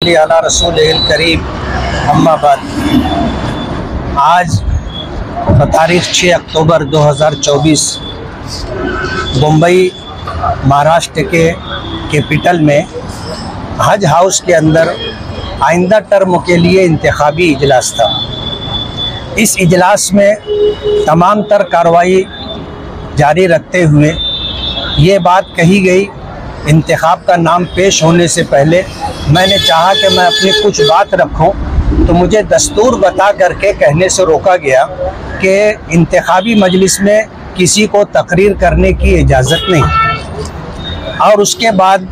नसल्ली अला रसूलिल करीम अम्मा बाद। आज तारीख 6 अक्टूबर 2024 मुंबई महाराष्ट्र के कैपिटल में हज हाउस के अंदर आइंदा टर्म के लिए इंतखाबी इजलास था। इस इजलास में तमाम तर कार्रवाई जारी रखते हुए ये बात कही गई, इंतखाब का नाम पेश होने से पहले मैंने चाहा कि मैं अपनी कुछ बात रखूं, तो मुझे दस्तूर बता करके कहने से रोका गया कि इंतखाबी मजलिस में किसी को तकरीर करने की इजाज़त नहीं। और उसके बाद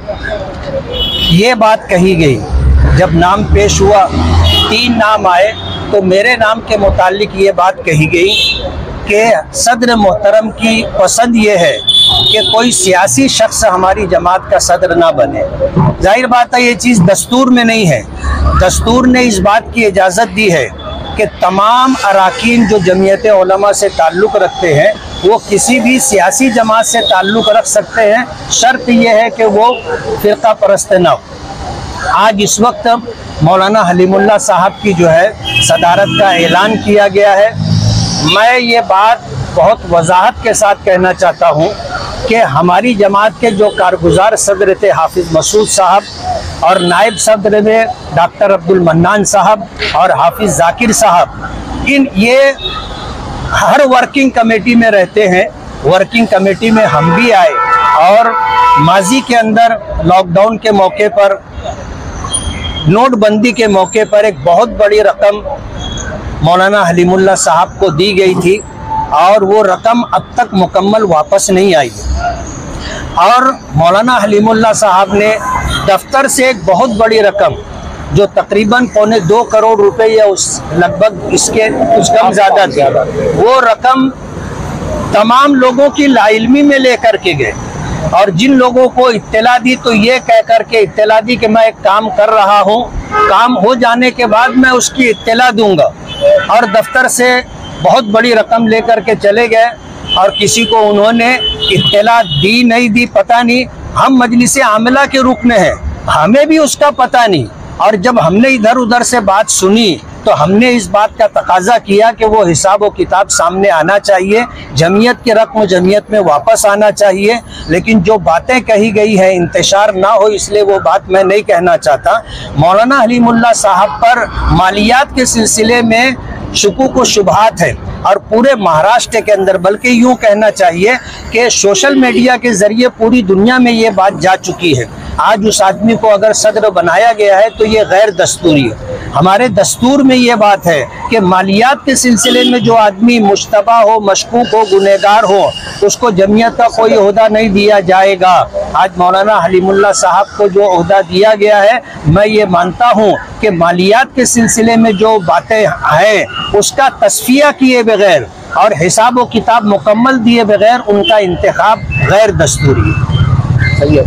ये बात कही गई, जब नाम पेश हुआ 3 नाम आए तो मेरे नाम के मुतालिक ये बात कही गई कि सदर मोहतरम की पसंद ये है कि कोई सियासी शख्स हमारी जमात का सदर ना बने। जाहिर बात है ये चीज़ दस्तूर में नहीं है। दस्तूर ने इस बात की इजाज़त दी है कि तमाम अराकीन जो जमीयत उलमा से ताल्लुक़ रखते हैं वो किसी भी सियासी जमात से ताल्लुक़ रख सकते हैं, शर्त यह है कि वो फ़िरका परस्त ना हो। आज इस वक्त मौलाना हलीमुल्लाह साहब की जो है सदारत का ऐलान किया गया है। मैं ये बात बहुत वजाहत के साथ कहना चाहता हूँ कि हमारी जमात के जो कारगुजार सदर थे हाफिज़ मसूद साहब, और नायब सदर में डॉक्टर अब्दुल मन्नान साहब और हाफिज़ जाकिर साहब, ये हर वर्किंग कमेटी में रहते हैं। वर्किंग कमेटी में हम भी आए और माजी के अंदर लॉकडाउन के मौके पर, नोटबंदी के मौके पर एक बहुत बड़ी रकम मौलाना हलीमुल्लाह साहब को दी गई थी और वो रकम अब तक मुकम्मल वापस नहीं आई। और मौलाना हलीमुल्लाह साहब ने दफ्तर से एक बहुत बड़ी रकम, जो तकरीबन 2.25 करोड़ रुपए या उस लगभग इसके कुछ कम ज़्यादा थी, वो रकम तमाम लोगों की लाइल्मी में लेकर के गए। और जिन लोगों को इत्तला दी तो ये कह कर के इत्तला दी कि मैं एक काम कर रहा हूँ, काम हो जाने के बाद मैं उसकी इत्तला दूंगा। और दफ्तर से बहुत बड़ी रकम लेकर के चले गए और किसी को उन्होंने इत्तला दी नहीं दी पता नहीं। हम मजलिस आमला के रुकन हैं, हमें भी उसका पता नहीं। और जब हमने इधर उधर से बात सुनी तो हमने इस बात का तकाजा किया कि वो हिसाब व किताब सामने आना चाहिए, जमीयत की रकम जमीयत में वापस आना चाहिए। लेकिन जो बातें कही गई है इंतशार ना हो, इसलिए वो बात मैं नहीं कहना चाहता। मौलाना हलीमुल्लाह साहब पर मालियात के सिलसिले में शुकूक व शुबहात है और पूरे महाराष्ट्र के अंदर, बल्कि यूँ कहना चाहिए कि सोशल मीडिया के ज़रिए पूरी दुनिया में ये बात जा चुकी है। आज उस आदमी को अगर सदर बनाया गया है तो ये गैर दस्तूरी है। हमारे दस्तूर में ये बात है कि मालियात के सिलसिले में जो आदमी मुश्तबा हो, मशकूक हो, गुनहगार हो, उसको जमीयत का कोई ओहदा नहीं दिया जाएगा। आज मौलाना हलीमुल्लाह साहब को जो ओहदा दिया गया है, मैं ये मानता हूँ कि मालियात के सिलसिले में जो बातें हैं उसका तस्फिया किए बगैर और हिसाब व किताब मुकम्मल दिए बगैर उनका इंतखाब गैर दस्तूरी है।